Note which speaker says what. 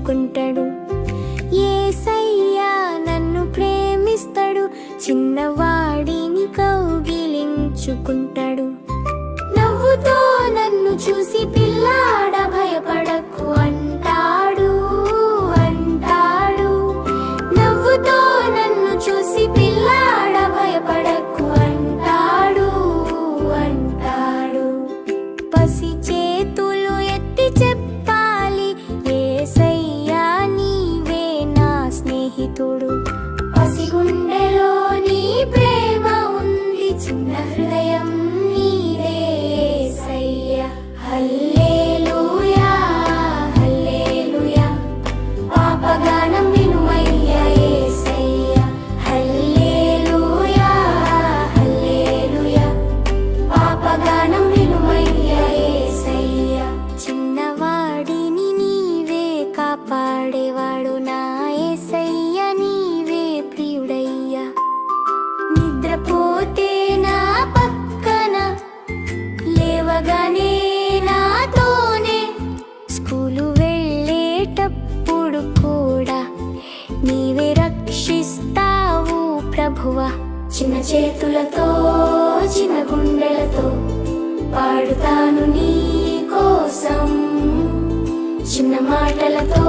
Speaker 1: ఆదుకుంటాడు. యేసయ్యా నన్ను ప్రేమిస్తాడు, చిన్నవాడిని కౌగిలించుకుంటాడు. నవ్వుతో నన్ను చూసి పిల్లాడ భయపడకు అంటాడు అంటాడు. నవ్వుతో నన్ను చూసి పిల్లాడ భయపడకు అంటాడు అంటాడు. పసి చేతులు ఎత్తి చెప్పాలి, యేసయ్యా నీవే నా స్నేహితుడు. పసిగుండెలో నీ ప్రేమ ఉంది, చిన్న హృదయం నీదే యేసయ్యా. హల్లెలూయా హల్లెలూయా, పాపగానం వినుమయ్యా యేసయ్యా. హల్లెలూయా హల్లెలూయా, పాపగానం వినుమయ్యా యేసయ్యా. చిన్నవాడిని నీవే కాపాడేవాడు, నా యేసయ్యా నీవే ప్రియుడయ్యా. నిద్రపోతే నా పక్కన, లేవగానే నాతోనే, స్కూలు వెళ్ళేటప్పుడు కూడా నీవే రక్షిస్తావు ప్రభువా. చిన్న చేతులతో చిన్న గుండెలతో పాడుతాను నీ కోసం, చిన్న మాటలతో